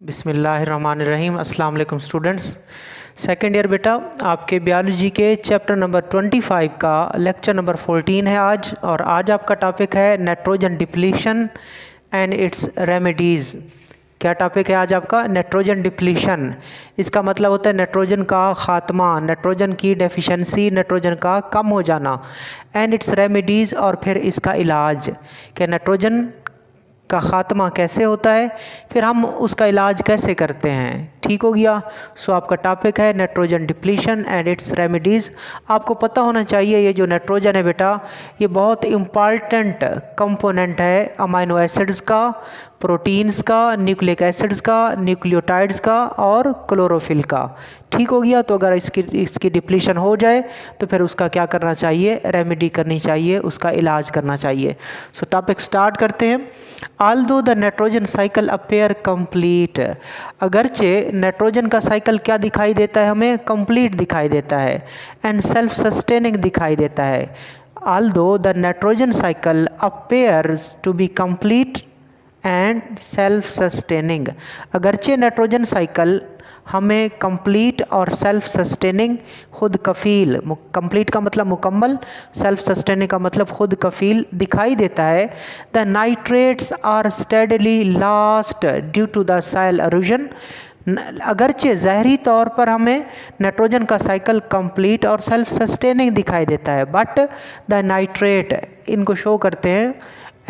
बिस्मिल्लाहिर्रहमानिर्रहीम। अस्सलाम वालेकुम स्टूडेंट्स। सेकेंड ईयर बेटा, आपके बायोलॉजी के चैप्टर नंबर 25 का लेक्चर नंबर 14 है आज। और आज आपका टॉपिक है nitrogen depletion and its remedies. क्या टॉपिक है आज आपका? Nitrogen depletion. इसका मतलब होता है नाइट्रोजन का ख़ात्मा, नाइट्रोजन की डेफिशिएंसी, नाइट्रोजन का कम हो जाना। एंड इट्स रेमेडीज़, और फिर इसका इलाज कि नाइट्रोजन का ख़ात्मा कैसे होता है, फिर हम उसका इलाज कैसे करते हैं। ठीक हो गया। सो आपका टॉपिक है nitrogen depletion and its remedies. आपको पता होना चाहिए ये जो नाइट्रोजन है बेटा, ये बहुत इम्पॉर्टेंट कंपोनेंट है अमाइनो एसिड्स का, प्रोटीन्स का, न्यूक्लिक एसिड्स का, न्यूक्लियोटाइड्स का और क्लोरोफिल का। ठीक हो गया। तो अगर इसकी डिप्लीशन हो जाए तो फिर उसका क्या करना चाहिए? रेमेडी करनी चाहिए, उसका इलाज करना चाहिए। सो टॉपिक स्टार्ट करते हैं। Although the nitrogen cycle appear complete, अगरचे नाइट्रोजन का साइकिल क्या दिखाई देता है हमें? कंप्लीट दिखाई देता है। एंड सेल्फ सस्टेनिंग दिखाई देता है। Although the nitrogen cycle appears to be complete and self sustaining, अगरचे नाइट्रोजन साइकिल हमें कंप्लीट और सेल्फ सस्टेनिंग, खुद कफ़ील, कंप्लीट का मतलब मुकम्मल, सेल्फ सस्टेनिंग का मतलब खुद कफ़ील दिखाई देता है। The nitrates are steadily lost due to the soil erosion, अगरचे ज़हरी तौर पर हमें नाइट्रोजन का साइकिल कंप्लीट और सेल्फ सस्टेनिंग दिखाई देता है, बट द नाइट्रेट इनको शो करते हैं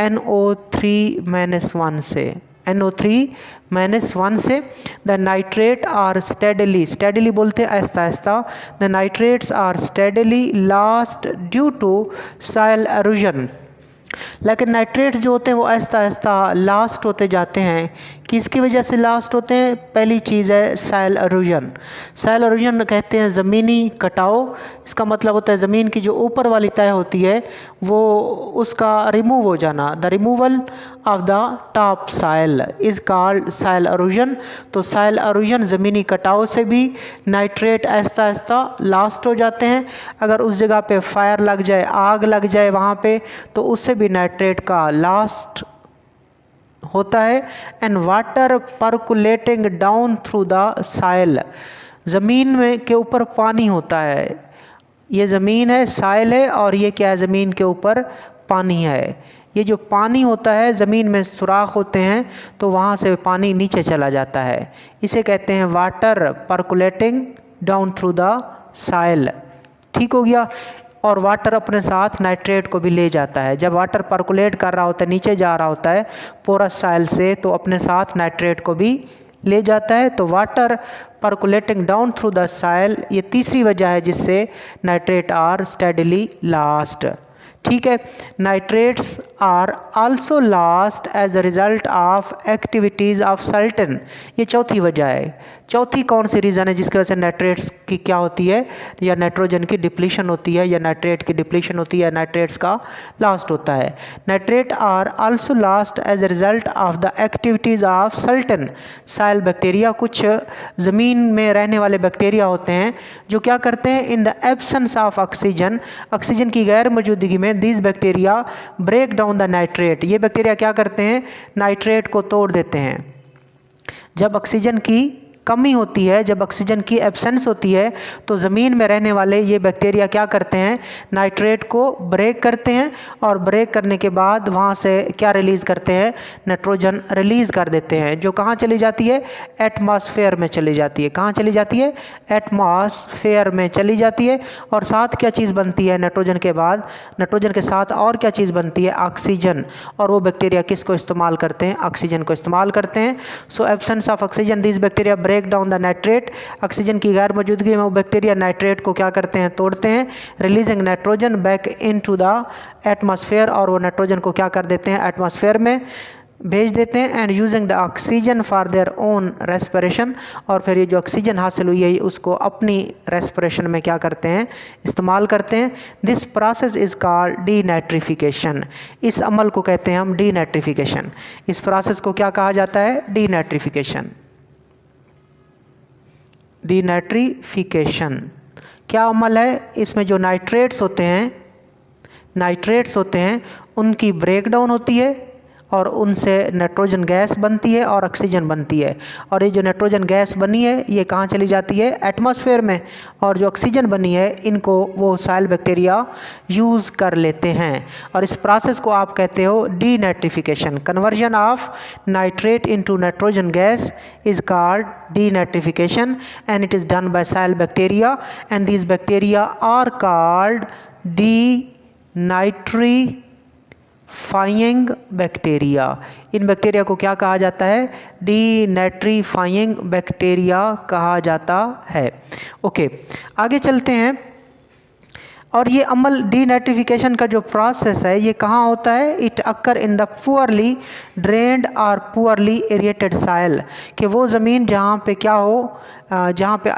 NO3-1 से, NO3-1 से। The nitrate are steadily, steadily बोलते हैं आहिस्ता आहिस्ता, the nitrates are steadily lost due to soil erosion, लेकिन नाइट्रेट्स जो होते हैं वो आहिस्ता आहिस्ता लास्ट होते जाते हैं। किसकी वजह से लास्ट होते हैं? पहली चीज़ है सॉइल एरोजन। सॉइल एरोजन कहते हैं ज़मीनी कटाव। इसका मतलब होता है ज़मीन की जो ऊपर वाली तय होती है वो उसका रिमूव हो जाना। The removal of the top soil is called soil halogen. तो सॉइल एरोजन, ज़मीनी कटाव से भी नाइट्रेट आहिस्ता आहिस्ता लास्ट हो जाते हैं। अगर उस जगह पे फायर लग जाए, आग लग जाए वहाँ पे, तो उससे भी नाइट्रेट का लास्ट होता है। And water percolating down through the soil, ज़मीन में के ऊपर पानी होता है। ये ज़मीन है, सॉइल है, और ये क्या है? ज़मीन के ऊपर पानी है। ये जो पानी होता है, ज़मीन में सुराख होते हैं तो वहाँ से पानी नीचे चला जाता है। इसे कहते हैं water percolating down through the soil. ठीक हो गया। और वाटर अपने साथ नाइट्रेट को भी ले जाता है। जब वाटर परकुलेट कर रहा होता है, नीचे जा रहा होता है पोरस सॉइल से, तो अपने साथ नाइट्रेट को भी ले जाता है। तो water percolating down through the soil, ये तीसरी वजह है जिससे नाइट्रेट आर स्टेडली लास्ट। ठीक है। Nitrates are also lost as a result of activities of certain, ये चौथी वजह है। चौथी कौन सी रीज़न है जिसकी वजह से नाइट्रेट्स की क्या होती है, या नाइट्रोजन की डिप्लीशन होती है, या नाइट्रेट की डिप्लीशन होती है, या नाइट्रेट्स का लास्ट होता है? Nitrate are also lost as a result of the activities of certain soil bacteria, कुछ ज़मीन में रहने वाले बैक्टीरिया होते हैं जो क्या करते हैं? In the absence of oxygen, oxygen की गैर मौजूदगी में, these bacteria break down the nitrate, ये बैक्टीरिया क्या करते हैं? नाइट्रेट को तोड़ देते हैं। जब ऑक्सीजन की कमी होती है, जब ऑक्सीजन की एब्सेंस होती है, तो ज़मीन में रहने वाले ये बैक्टीरिया क्या करते हैं? नाइट्रेट को ब्रेक करते हैं, और ब्रेक करने के बाद वहाँ से क्या रिलीज़ करते हैं? नाइट्रोजन रिलीज़ कर देते हैं, जो कहाँ चली जाती है? एटमॉस्फेयर में चली जाती है। कहाँ चली जाती है? एटमॉस्फेयर में चली जाती है। और साथ क्या चीज़ बनती है नाइट्रोजन के बाद? नाइट्रोजन के साथ और क्या चीज़ बनती है? ऑक्सीजन। और वो बैक्टीरिया किसको इस्तेमाल करते हैं? ऑक्सीजन को इस्तेमाल करते हैं। So absence of oxygen, this bacteria break down the nitrate, oxygen की गैर मौजूदगी में वो बैक्टीरिया नाइट्रेट को क्या करते हैं? तोड़ते हैं, releasing nitrogen back into the atmosphere, और वो नाइट्रोजन को क्या कर देते हैं? एटमॉस्फेयर में भेज देते हैं। And using the oxygen for their own respiration, और फिर ये जो ऑक्सीजन हासिल हुई है उसको अपनी रेस्पिरेशन में क्या करते हैं? इस्तेमाल करते हैं। This process is called denitrification, इस अमल को कहते हैं हम डीनाइट्रिफिकेशन। इस प्रोसेस को क्या कहा जाता है? डीनाइट्रिफिकेशन। डीनाइट्रिफिकेशन क्या अमल है? इसमें जो नाइट्रेट्स होते हैं उनकी ब्रेकडाउन होती है, और उनसे नाइट्रोजन गैस बनती है और ऑक्सीजन बनती है। और ये जो नाइट्रोजन गैस बनी है ये कहाँ चली जाती है, एटमॉस्फेयर में, और जो ऑक्सीजन बनी है इनको वो साइल बैक्टीरिया यूज़ कर लेते हैं। और इस प्रोसेस को आप कहते हो denitrification. Conversion of nitrate into nitrogen gas is called denitrification and it is done by soil bacteria and these bacteria are called denitrifying bacteria. इन बैक्टीरिया को क्या कहा जाता है, डीनाइट्रीफाइंग बैक्टीरिया कहा जाता है। ओके, आगे चलते हैं। और ये अमल डीनाइट्रिफिकेशन का जो प्रोसेस है ये कहाँ होता है, it occur in the poorly drained और पुअरली एरिएटेड साइल, कि वो ज़मीन जहाँ पे क्या हो, जहाँ पे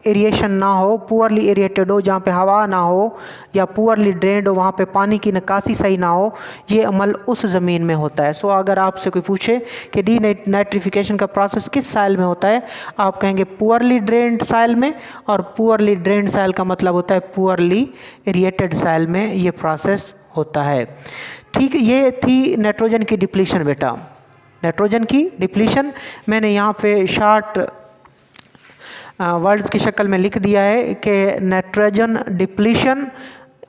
एरिएशन ना हो, पुअरली एरिएटेड हो, जहाँ पे हवा ना हो, या पुअरली ड्रेन्ड हो, वहाँ पे पानी की निकासी सही ना हो, ये अमल उस ज़मीन में होता है। सो अगर आपसे कोई पूछे कि डीनाइट्रिफिकेशन का प्रोसेस किस साइल में होता है, आप कहेंगे पुअरली ड्रेन्ड साइल में, और पुअरली ड्रेन्ड साइल का मतलब होता है पुअरली एरिएटेड साइल में ये प्रोसेस होता है। ठीक, ये थी नाइट्रोजन की डिप्लीशन बेटा। नाइट्रोजन की डिप्लीशन मैंने यहाँ पे शॉर्ट वर्ड्स की शक्ल में लिख दिया है कि नाइट्रोजन डिप्लीशन,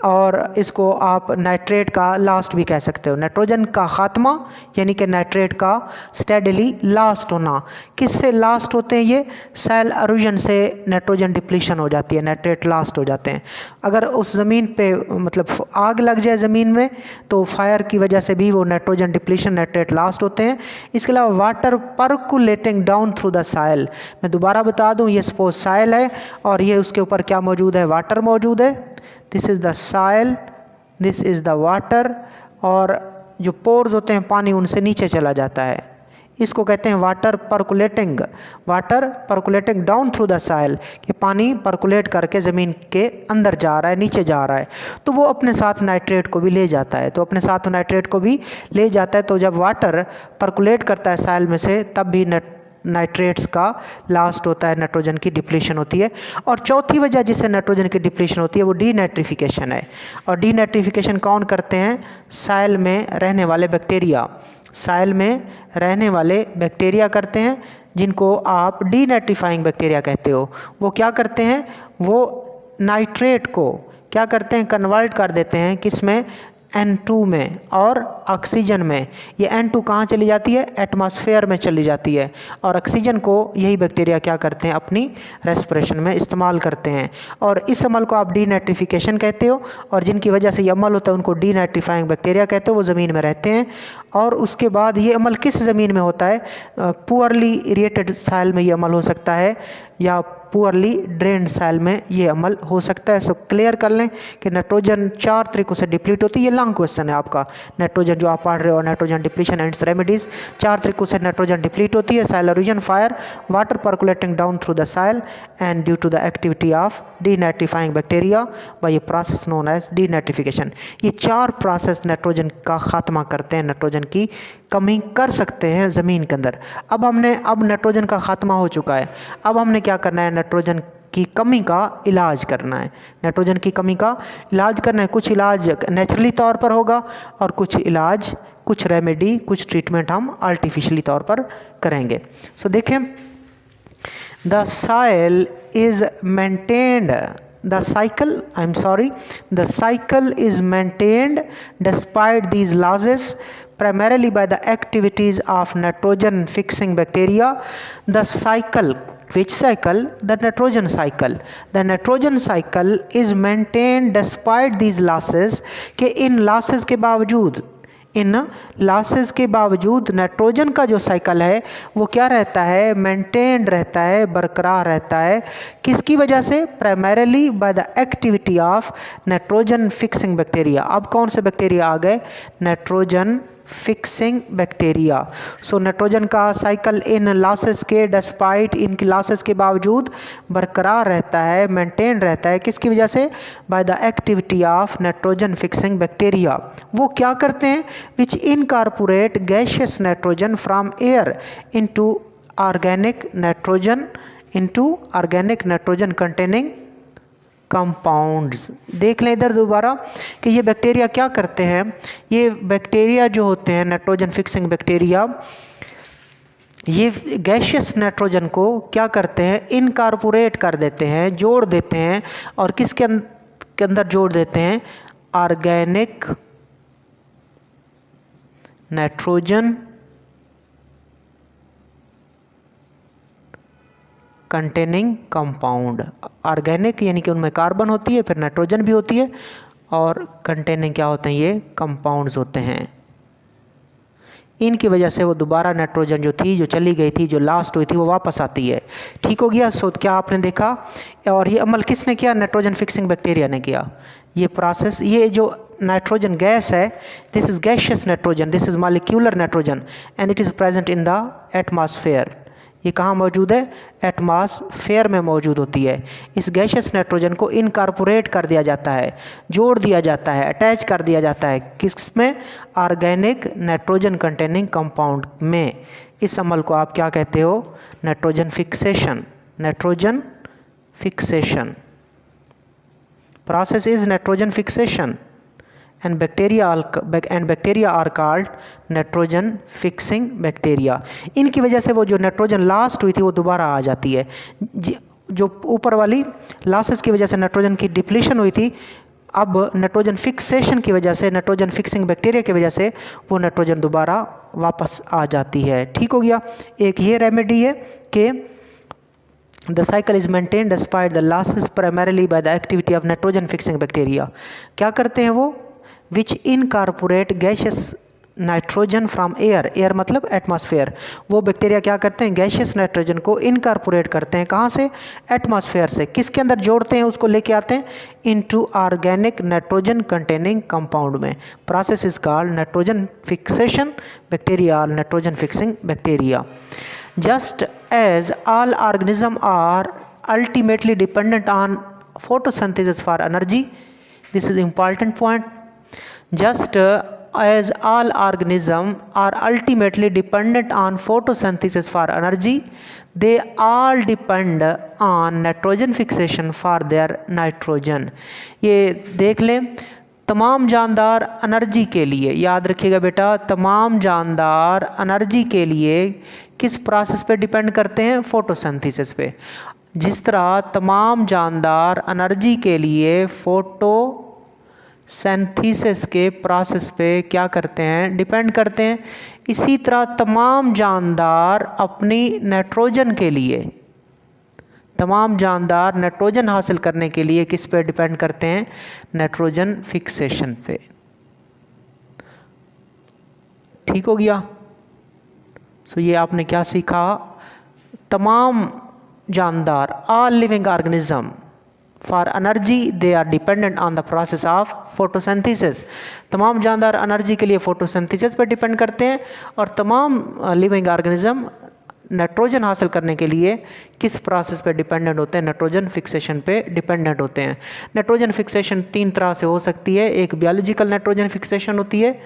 और इसको आप नाइट्रेट का लास्ट भी कह सकते हो। नाइट्रोजन का ख़ात्मा यानी कि नाइट्रेट का स्टेडली लास्ट होना। किससे लास्ट होते हैं ये, सेल एरोजन से नाइट्रोजन डिप्लीशन हो जाती है, नाइट्रेट लास्ट हो जाते हैं। अगर उस ज़मीन पे मतलब आग लग जाए ज़मीन में तो फायर की वजह से भी वो नाइट्रोजन डिप्लीशन, नाइट्रेट लास्ट होते हैं। इसके अलावा water percolating down through the soil, मैं दोबारा बता दूँ, ये सपोज साइल है और ये उसके ऊपर क्या मौजूद है, वाटर मौजूद है। This is the soil, this is the water, और जो पोर्स होते हैं पानी उनसे नीचे चला जाता है, इसको कहते हैं water percolating. Water percolating down through the soil, कि पानी परकुलेट करके ज़मीन के अंदर जा रहा है, नीचे जा रहा है, तो वो अपने साथ नाइट्रेट को भी ले जाता है, तो अपने साथ नाइट्रेट को भी ले जाता है। तो जब वाटर परकुलेट करता है साइल में से तब भी नाइट्रेट्स का लास्ट होता है, नाइट्रोजन की डिप्लीशन होती है। और चौथी वजह जिससे नाइट्रोजन की डिप्लीशन होती है वो डीनाइट्रिफिकेशन है। और डीनाइट्रिफिकेशन कौन करते हैं, साइल में रहने वाले बैक्टीरिया, साइल में रहने वाले बैक्टीरिया करते हैं, जिनको आप डीनाइट्रीफाइंग बैक्टीरिया कहते हो। वो क्या करते हैं, वो नाइट्रेट को क्या करते हैं, कन्वर्ट कर देते हैं किस में, N2 में और ऑक्सीजन में। ये N2 कहाँ चली जाती है, एटमॉस्फेयर में चली जाती है, और ऑक्सीजन को यही बैक्टीरिया क्या करते हैं, अपनी रेस्पिरेशन में इस्तेमाल करते हैं। और इस अमल को आप डीनाइट्रिफिकेशन कहते हो, और जिनकी वजह से ये अमल होता है उनको डीनाइट्रीफाइंग बैक्टीरिया कहते हो। वो ज़मीन में रहते हैं। और उसके बाद ये अमल किस ज़मीन में होता है, पुअरली इरिएटेड साइल में ये अमल हो सकता है, या पुअरली ड्रेन्ड साइल में ये अमल हो सकता है। सो क्लियर कर लें कि नाइट्रोजन 4 तरीकों से डिप्लीट होती है। ये लॉन्ग क्वेश्चन है आपका, नाइट्रोजन जो आप पढ़ रहे हो, नाइट्रोजन डिप्लीशन एंड रेमेडीज, 4 तरीकों से नाइट्रोजन डिप्लीट होती है, soil erosion, fire, water percolating down through the soil, and due to the activity of denitrifying bacteria by a process known as denitrification. ये 4 प्रोसेस नाइट्रोजन का खात्मा करते हैं, nitrogen की कमी कर सकते हैं ज़मीन के अंदर। अब नाइट्रोजन का खात्मा हो चुका है, अब हमने क्या करना है, नाइट्रोजन की कमी का इलाज करना है। नाइट्रोजन की कमी का इलाज करना है। कुछ इलाज नेचुरली तौर पर होगा और कुछ इलाज, कुछ रेमेडी, कुछ ट्रीटमेंट हम आर्टिफिशियली तौर पर करेंगे। सो देखें, the soil is maintained, the cycle is maintained despite these losses primarily by the activities of nitrogen fixing bacteria. The cycle, which cycle? The nitrogen cycle. The nitrogen cycle is maintained despite these losses, कि इन losses के बावजूद, इन losses के बावजूद nitrogen का जो cycle है वो क्या रहता है, मेंटेन रहता है, बरकरार रहता है। किसकी वजह से, primarily bye the activity of nitrogen fixing bacteria. अब कौन से बैक्टीरिया आ गए, nitrogen fixing bacteria. So nitrogen का साइकिल इन लॉसेस के, डिस्पाइट इनकी लॉसेस के बावजूद बरकरार रहता है, मेंटेन रहता है। किसकी वजह से, by the activity of nitrogen fixing bacteria. वो क्या करते हैं, which incorporate gaseous nitrogen from air into organic nitrogen, into organic nitrogen containing compounds. देख लें इधर दोबारा कि ये बैक्टीरिया क्या करते हैं। ये बैक्टीरिया जो होते हैं नाइट्रोजन फिक्सिंग बैक्टीरिया, ये गैशियस नाइट्रोजन को क्या करते हैं, इनकॉर्पोरेट कर देते हैं, जोड़ देते हैं। और किसके अंदर जोड़ देते हैं, organic nitrogen containing compound. Organic यानी कि उनमें कार्बन होती है, फिर नाइट्रोजन भी होती है, और कंटेनिंग क्या होते हैं, ये कंपाउंड्स होते हैं। इनकी वजह से वो दोबारा नाइट्रोजन जो थी, जो चली गई थी, जो लास्ट हुई थी, वो वापस आती है। ठीक हो गया। सो क्या आपने देखा, और ये अमल किसने किया, नाइट्रोजन फिक्सिंग बैक्टीरिया ने किया। ये प्रोसेस, ये जो नाइट्रोजन गैस है, this is gaseous nitrogen, this is molecular nitrogen and it is present in the atmosphere. ये कहाँ मौजूद है, एटमॉस्फेयर में मौजूद होती है। इस गैशियस नाइट्रोजन को इनकॉर्पोरेट कर दिया जाता है, जोड़ दिया जाता है, अटैच कर दिया जाता है, किसमें, ऑर्गेनिक नाइट्रोजन कंटेनिंग कंपाउंड में। इस अमल को आप क्या कहते हो, nitrogen fixation. Nitrogen fixation process is nitrogen fixation and bacteria are called nitrogen fixing bacteria। इनकी वजह से वो जो नाइट्रोजन लास्ट हुई थी वो दोबारा आ जाती है। जो ऊपर वाली लॉसेस की वजह से नाइट्रोजन की डिप्लीशन हुई थी, अब नाइट्रोजन फिक्सेशन की वजह से, नाइट्रोजन फिक्सिंग बैक्टीरिया की वजह से वो नाइट्रोजन दोबारा वापस आ जाती है। ठीक हो गया। एक ये रेमेडी है कि The cycle is maintained despite the losses primarily by the activity of nitrogen fixing bacteria। क्या करते हैं वो, which incorporate gaseous nitrogen from air. Air मतलब एटमॉस्फेयर। वो बैक्टीरिया क्या करते हैं, गैशियस नाइट्रोजन को इनकॉर्पोरेट करते हैं, कहाँ से, एटमॉस्फेयर से। किसके अंदर जोड़ते हैं, उसको लेके आते हैं into organic nitrogen containing compound में। Process is called nitrogen fixation bacteria, nitrogen fixing bacteria. Just as all organisms are ultimately dependent on photosynthesis for energy, this is important point. Just as all organisms are ultimately dependent on photosynthesis for energy, they all depend on nitrogen fixation for their nitrogen। ये देख लें, तमाम जानदार energy के लिए, याद रखिएगा बेटा, तमाम जानदार एनर्जी के लिए किस प्रोसेस पे डिपेंड करते हैं, फोटोसिंथेसिस पे। जिस तरह तमाम जानदार एनर्जी के लिए फोटोसिंथेसिस के प्रोसेस पे क्या करते हैं, डिपेंड करते हैं, इसी तरह तमाम जानदार अपनी नाइट्रोजन के लिए, तमाम जानदार नाइट्रोजन हासिल करने के लिए किस पे डिपेंड करते हैं, नाइट्रोजन फिक्सेशन पे। ठीक हो गया। सो ये आपने क्या सीखा, तमाम जानदार, all living organism for energy they are dependent on the process of photosynthesis. तमाम जानदार एनर्जी के लिए फोटोसिंथेसिस पर डिपेंड करते हैं, और तमाम लिविंग ऑर्गेनिज्म नाइट्रोजन हासिल करने के लिए किस प्रोसेस पे डिपेंडेंट होते हैं, नाइट्रोजन फिक्सेशन पे डिपेंडेंट होते हैं। नाइट्रोजन फिक्सेशन तीन तरह से हो सकती है। एक बायोलॉजिकल नाइट्रोजन फिक्सेशन होती है,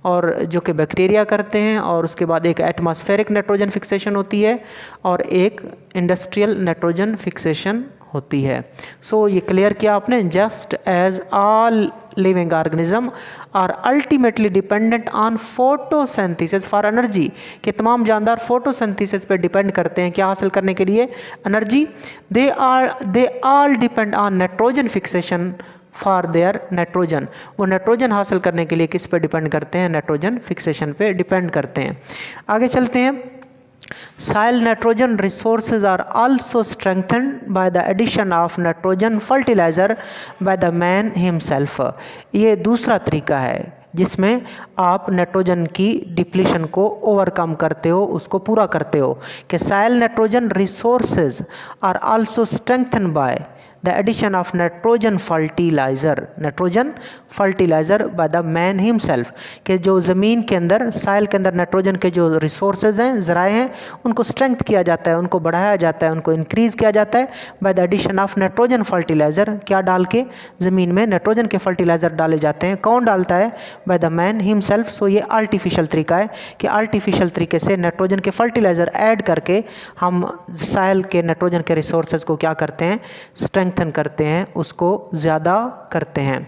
और जो कि बैक्टीरिया करते हैं, और उसके बाद एक एटमॉस्फेरिक नाइट्रोजन फिक्सेशन होती है, और एक इंडस्ट्रियल नाइट्रोजन फिक्सेशन होती है। सो ये क्लियर किया आपने। Just as all living organism are ultimately dependent on photosynthesis for energy, कि तमाम जानदार फोटोसिंथेसिस पे डिपेंड करते हैं क्या हासिल करने के लिए, energy. They all depend on nitrogen fixation for their nitrogen. वो नाइट्रोजन हासिल करने के लिए किस पे डिपेंड करते हैं, नाइट्रोजन फिक्सेशन पे डिपेंड करते हैं। आगे चलते हैं। Soil nitrogen resources are also strengthened by the addition of nitrogen fertilizer by the man himself। ये दूसरा तरीका है जिसमें आप नाइट्रोजन की डिप्लीशन को ओवरकम करते हो, उसको पूरा करते हो, कि soil nitrogen resources are also strengthened by the addition of nitrogen fertilizer by the man himself। कि जो ज़मीन के अंदर, साइल के अंदर नाइट्रोजन के जो रिसोर्सेज हैं, ज़राए हैं, उनको स्ट्रेंथ किया जाता है, उनको बढ़ाया जाता है, उनको इंक्रीज़ किया जाता है by the addition of nitrogen fertiliser. क्या डाल के, ज़मीन में नाइट्रोजन के फर्टिलाइज़र डाले जाते हैं। कौन डालता है, बाय द मैन हिमसेल्फ। सो ये आर्टिफिशियल तरीका है कि आर्टिफिशियल तरीके से नाइट्रोजन के फर्टिलाइज़र ऐड करके हम साइल के नाइट्रोजन के रिसोर्सेज को क्या करते हैं, स्ट्रेंथ स्ट्रेंथन करते हैं, उसको ज़्यादा करते हैं।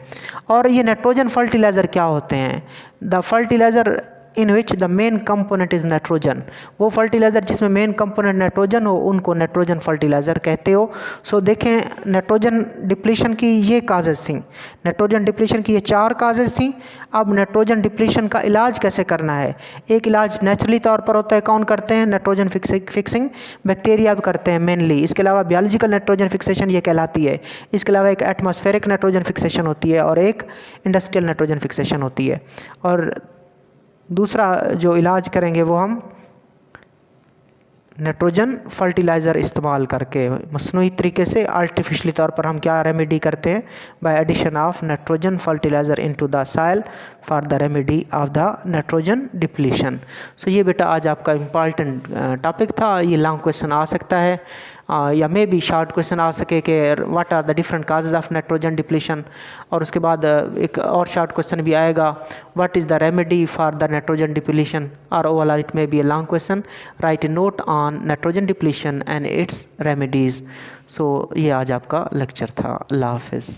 और ये नाइट्रोजन फर्टिलाइज़र क्या होते हैं? The fertiliser in which the main component is nitrogen. वो फर्टिलाइज़र जिसमें मेन कंपोनेंट नाइट्रोजन हो उनको नाइट्रोजन फर्टिलाइज़र कहते हो। सो देखें नाइट्रोजन डिप्लीशन की ये काजेज़ थी, नाइट्रोजन डिप्लीशन की ये 4 काजेज़ थी। अब नाइट्रोजन डिप्लीशन का इलाज कैसे करना है? एक इलाज नेचुरली तौर पर होता है, कौन करते हैं? नाइट्रोजन फिक्सिंग बैक्टीरिया भी करते हैं मेनली। इसके अलावा बायोलॉजिकल नाइट्रोजन फिक्सेशन ये कहलाती है। इसके अलावा एक एटमॉस्फेरिक नाइट्रोजन फिक्सेशन होती है और एक इंडस्ट्रियल नाइट्रोजन फिक्सेशन होती है। और दूसरा जो इलाज करेंगे वो हम नाइट्रोजन फर्टिलाइज़र इस्तेमाल करके मसनूई तरीके से आर्टिफिशली तौर पर हम क्या रेमेडी करते हैं? By addition of nitrogen fertilizer into the soil for the remedy of the nitrogen depletion. So ये बेटा आज आपका इम्पॉर्टेंट टॉपिक था। ये लॉन्ग क्वेश्चन आ सकता है या मे बी शॉर्ट क्वेश्चन आ सके कि what are the different causes of nitrogen depletion. और उसके बाद एक और शॉर्ट क्वेश्चन भी आएगा, what is the remedy for the nitrogen depletion. और overall it may be a long question, write a note on nitrogen depletion and its remedies. So ये आज आपका लेक्चर था। अल्लाह हाफिज़।